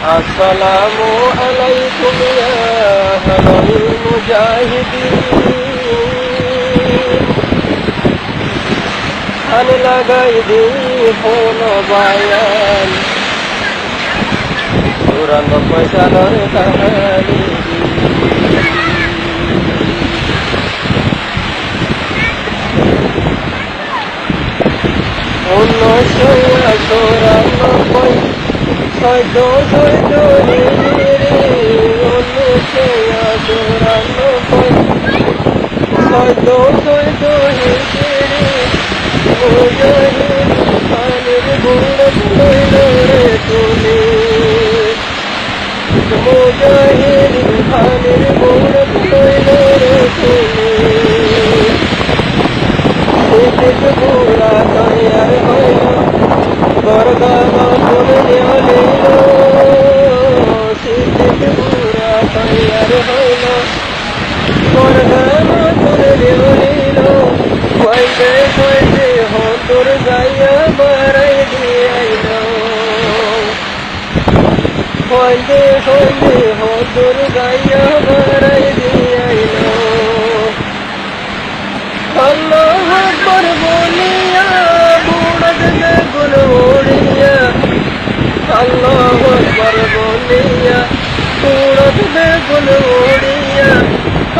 আসসালামু আলাইকুম ইয়া আহলাল মুজাহিদিন আন লাগাই দিন বায়ান 94 সালের কাহিনী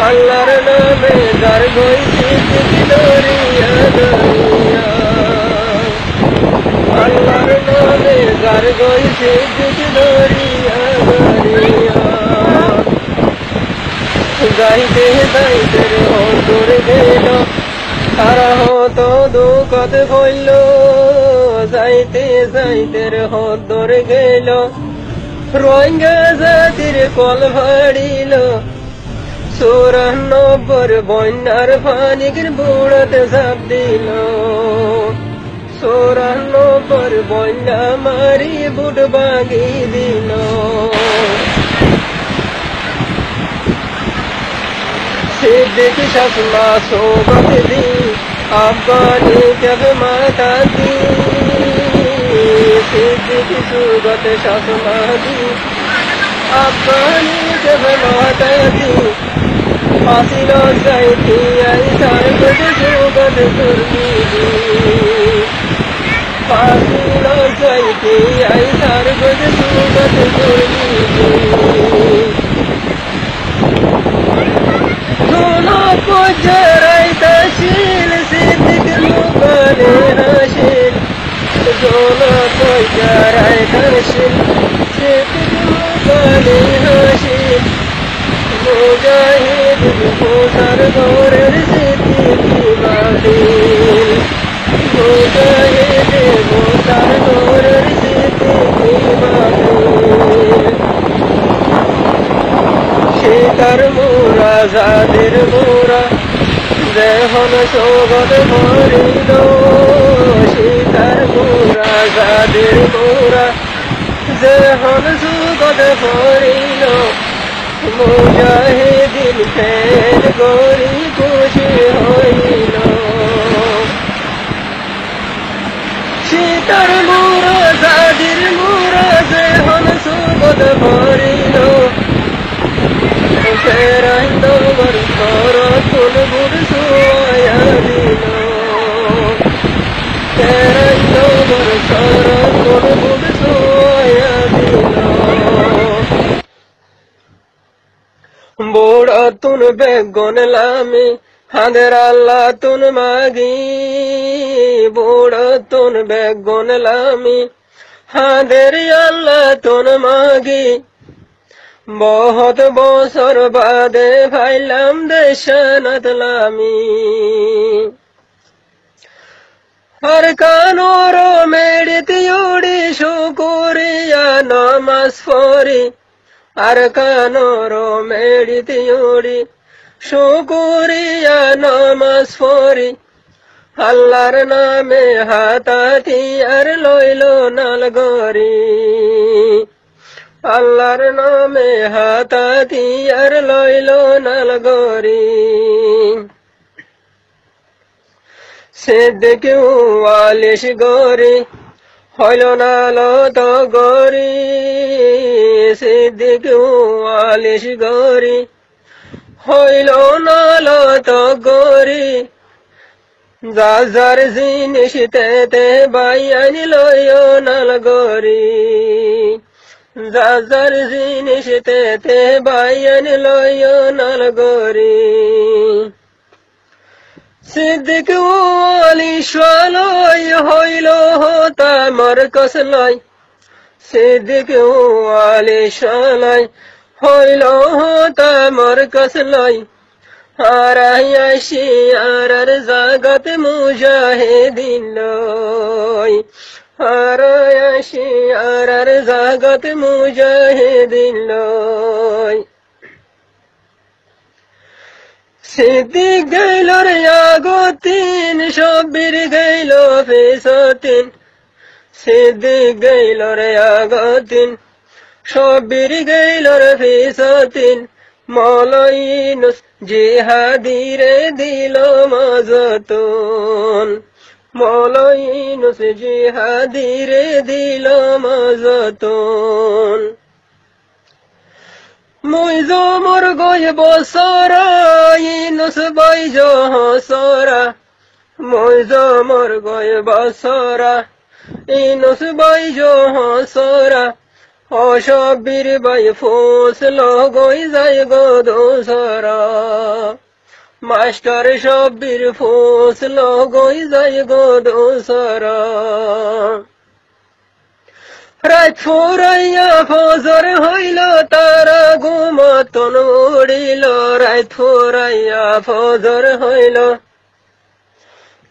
আল্লাহর নামে যার গইছে দরিয়া দরিয়া আল্লাহর নামে যার গইছে দরিয়া দরিয়া যাইতে যাইতে অন্তর গেল তারা হতো দুঃখত হইল যাইতে যাইতে অন্তর গেল রোহিঙ্গা জাতির কল ভাড়িল 94 বন্যার পানির বুড়াতে ঝাঁপ দিল 94 বন্যা মারি বুট ভাঙি দিল সিদ্দিক শাসমা সোবত দি আফগানি জব মাতা দি সিদ্দিক সুগত শাসমা দি আফগানি জব মাতা দি ফাঁসিল যাইতি আই তার গদ সুগত তুর্মি দি ফাঁসিল যাইতি আই তার গদ সুগত তুর্মি দি জরাই তশিল সিদ্দিক মুকালে হাসিল জোনা কই জরাই তশিল সিদ্দিক মুকালে হাসিল মুজাহিদ মুসার গোরের সিদ্দিক বাদিল মুজাহিদ মুসার গোরের সিদ্দিক বাদিল শিকার মোরা জাদের মোরা যেহন সোগত ভরিল শিকার মোরা জাদের মোরা যেহন সোগত ভরিল মুজাহিদিন ফের গরি খুশি হইল শিকার মোরা জাদের মোরা যেহন সোগত ভরিল ফেরাইন্দর কর কোন বুড় সোয়া দিল ফেরাইন্দর কর কোন বুড় সোয়া দিল বুড় তুন বেগুন লামি হাদের আল্লাহ তুন মাগি বুড় তুন বেগুন লামি হাদের আল্লাহ তুন মাগি बहुत বছর বাদে ভাইলাম দেশনাতলামি আর কানোর মেড়িতে উড়ি শুকুরিয়া নামাজ পড়ি আর কানোর মেড়িতে উড়ি শুকুরিয়া নামাজ পড়ি আল্লাহর নামে হাতাতি আর লইল নালগরি আল্লাহর নামে হাতাতি আর লইল নালগরি সিদ্দিক ওয়ালিশ গরি হইল না লত গরি সিদ্দিক ওয়ালিশ গরি হইল না লত গরি যার জিনিস তেতে বাইয়ান লইয় নাল গরি যার জিনিস তেতে বাইয়ান লইয় নাল গরি সিদ্দিক ওয়ালিশ ওয়ালাই হইল হতা মরকস লাই সিদ্দিক ওয়ালিশ ওয়ালাই হইল হতা মরকস লাই হারাইয়াশি আরার জাগত মুজাহিদিন লই হারাইয়াশি আরার জাগত মুজাহিদিন লই সিদ্দিক গেল রে আগতিন শব্বির গেল ফেসতিন সিদ্দিক গেল রে আগতিন শব্বির গেল রে ফেসতিন মলাইনুস জিহাদিরে দিল মাজতুন মলাইনুস জিহাদিরে দিল মাজতুন মইজো মোর গয় বসরা ইনুস বাইজো হসরা মইজো মোর গয় বসরা ইনুস বাইজো হসরা অসবির বাই ফসল গই যায় গো দোসরা মাস্টার সবির ফসল গই যায় গো দোসরা রাত ফুরাইয়া ফজর হইল তারা ঘুমতন উড়িল রাত ফুরাইয়া ফজর হইল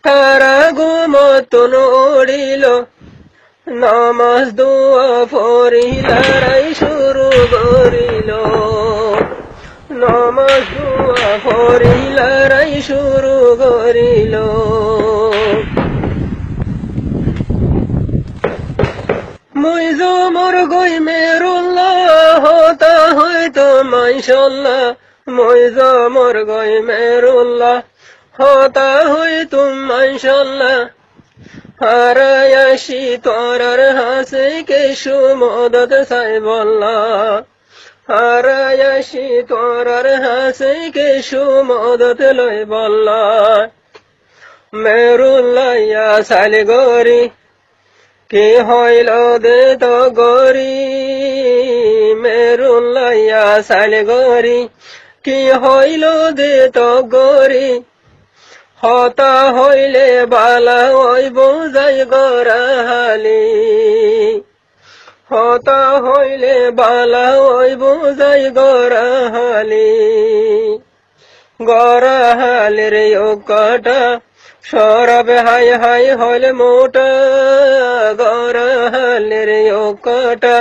তারা ঘুমতন উড়িল নামাজ দোয়া ফরিলারাই শুরু করিল নামাজ দোয়া ফরিলারাই শুরু করিল মইজো মোর গই মেরুল্লাহ হতা হয়তো মাইশাল্লাহ মইজো মোর গই মেরুল্লাহ হতা হয়তো মাইশাল্লাহ হারায়াশি তোরার হাসে কেশু মদত সাইবল্লাহ হারায়াশি তোরার হাসে কেশু মদত লই বল্লাহ মেরুল্লাহ ইয়া সালে গরি কি হইল দে তো গরি মেরুল্লাহ ইয়া সালে গরি কি হইল দে তো গরি হতা হইলে বালা ওই বোঝাই গরাহালি হতা হইলে বালা ওই বোঝাই গরাহালি গরাহালির কটা সরব হাই হাই হল মোটা গরাহালির কটা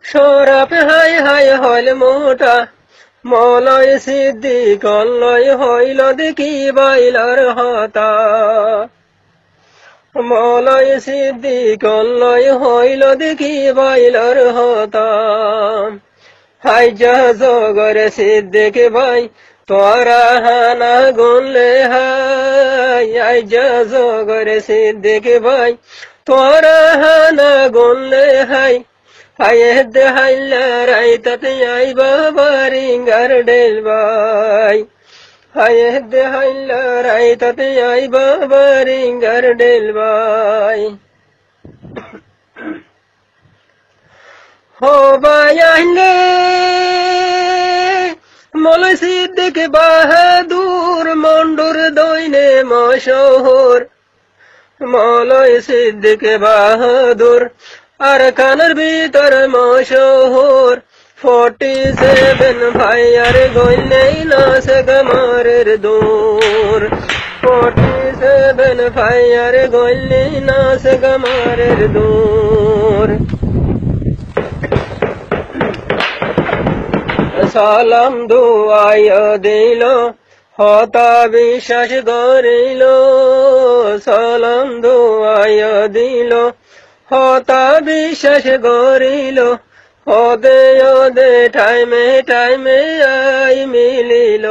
সরব হাই হাই হল মোটা মলয় সিদ্দিক লয় হইল দেখি বাইলার হতা মলয় সিদ্দিক লয় হইল দেখি বাইলার হতা হাই জগর সিদ্দিক ভাই তোরা হানা গুনলে হাই জগর সিদ্দিক ভাই তোরা হানা গুনলে হাই হায়েদ হাইলা রাইতাতে আই বাবারিঙ্গার ডেল বাই হায়েদ হাইলা রাইতাতে আই বাবারিঙ্গার ডেল বাই হো বায়াইলে মলয় সিদ্দিক বাহাদুর মন্ডুর দইনে মশহুর মলয় সিদ্দিক বাহাদুর আর কানের ভিতর মশহুর 47 ভাইয়ার গইলেই নাচ গমারের দূর 47 ভাইয়ার গইলেই নাচ গমারের দূর সালাম দুয়ায় দিল হতা বিশ্বাস করিল সালাম দুয়ায় দিল হতা বিশ্বাস করিল ওদে ওদে টাইমে টাইমে আই মিলিল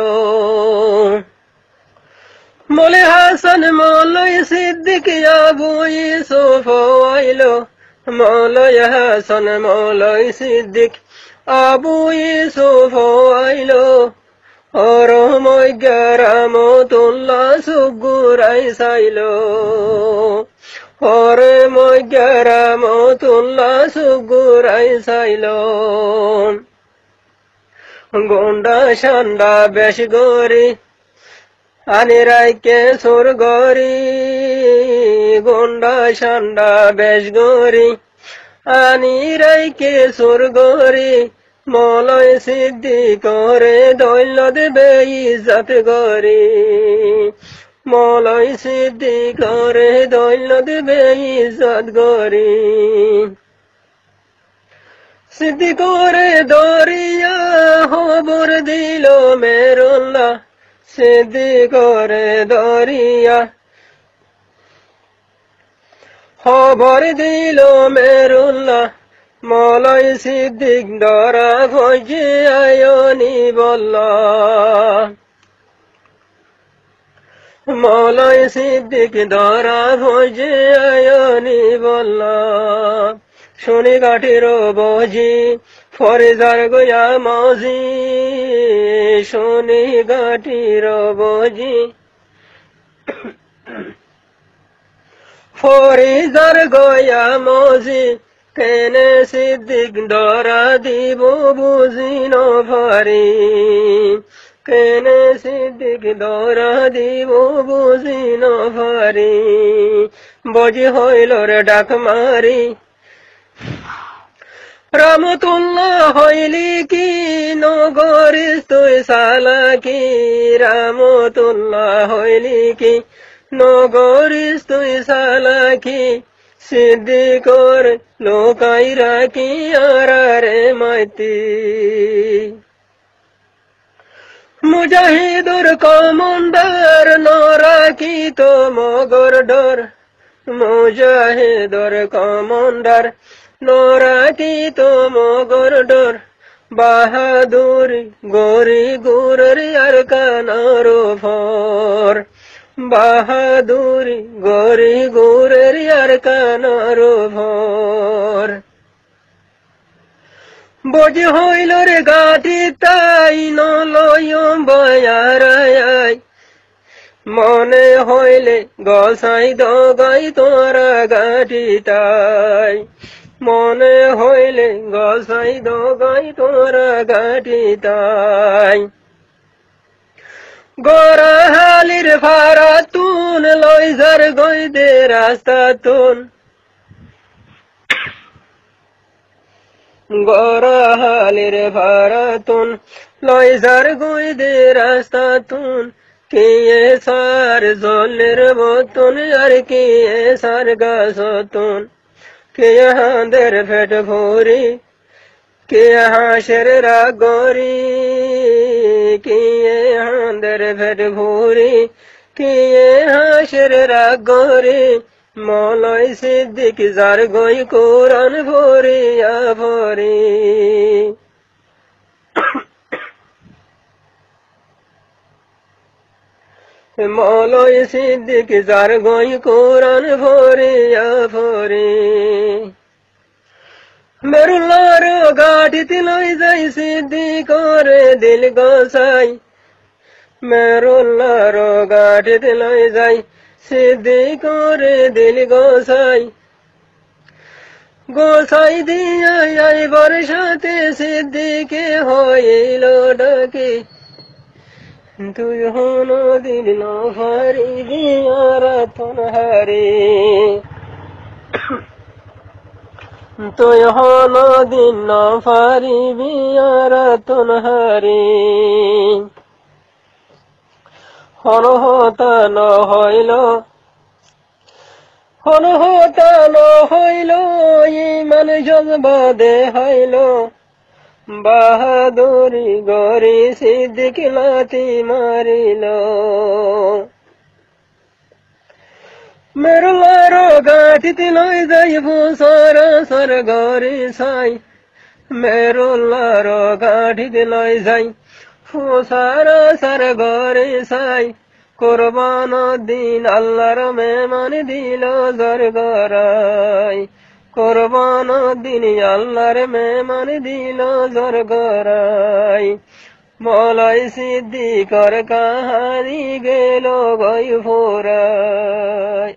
মৌলাই হাসান মৌলাই সিদ্দিক আবু ইউসুফ আইলো মৌলাই হাসান মৌলাই সিদ্দিক আবু ইউসুফ আইলো হরময় রাহমাতুল্লাহ সুগুরাই সাইলো হরময় রাহমাতুল্লাহ সুগুরাই সাইলো গোন্ডা সান্ডা বেশ গরি আনি রাইকে সুর গরি গোন্ডা সান্ডা বেশ গরি আনি রাইকে সুর গরি মৌলাই সিদ্দিক করে দৌলত বে ইজ্জত গরি মৌলাই সিদ্দিক করে দৌলত বে ইজ্জত গরি সিদ্দিক করে দরিয়া খবর দিল মেরুল্লাহ সিদ্দিক করে দরিয়া খবর দিল মেরুল্লাহ মৌলাই সিদ্দিক ডরা ভজে আয়নি বল্লা মৌলাই সিদ্দিক ডরা ভজে আয়নি বল্লা শুনি গাঠির বজি ফরিজার গয়া মজি শুনি গাঠির বজি ফরিজার গয়া মজি কেনে সিদ্দিক ডরা দিব বুঝি নভারি কেনে সিদ্দিক ডরা দিব বুঝি নভারি বজি হইল রে ডাক মারি রাহমাতুল্লাহ হইলি কি নগরিস তুই সালাকি রাহমাতুল্লাহ হইলি কি নগরিস তুই সালাকি সিদ্দিকর লোকাই রাখি আরারে মাইতি মুজাহিদুর কমান্ডার নরাকি তো মগর ডর মুজাহিদুর কমান্ডার নরাকি তো মগর ডর বাহাদুরি গরি গুরর আর কানারো ফর বাহাদুরি গরি গুরের আর কানারো ভর বজি হইল রে গাটি তাই নলয় বয়ারাই মনে হইলে গসাই দগাই তোরা গাটি তাই মনে হইলে গসাই দগাই তোরা গাটি তাই গোরাহালির ফারাতুন লইজার গইদে রাস্তাতুন গোরাহালির ফারাতুন লইজার গইদে রাস্তাতুন কিয়ে সার জলের বতুন আর কিয়ে সার গাছতুন কিয়ে হাঁদের ফেট ভরি কিয়ে হাঁসের রাগরি কিয়ে হাঁদের ফেট ভরি কিয়ে হাঁসের রাগরি মৌলাই সিদ্দিক যার গই কোরআন ভরিয়া ভরি মৌলাই সিদ্দিক যার গই কোরআন ভরিয়া ভরি মেরুল্লার গাঠিতে লই যাই সিদ্দিক করে দিল গোসাই মেরুল্লার গাঠিতে লই যাই সিদ্দিক করে দিল গোসাই গোসাই দিয়া আইবার সাথে সিদ্দিকে হইল ডাকি তুই হন দিল নভারি দিয়ারাতন হারি তুই হন দিন নভারি বিয়ারাতন হারি হন হতা ন হইল হন হতা ন হইল ইমান জজবা দে হইল বাহাদুরি গরি সিদ্দিক লাতি মারিল মেরুল্লার গাঠিতে লই যাইব সারা সার গরি সাই মেরুল্লার গাঠিতে লই যাই সারা সার গরি সাই কোরবান দিন আল্লাহর মেহমান দিল জর গরাই কোরবান দিন আল্লাহর মেহমান দিল জর গরাই মৌলাই সিদ্দিকর কাহানি গেল গই ফোরাই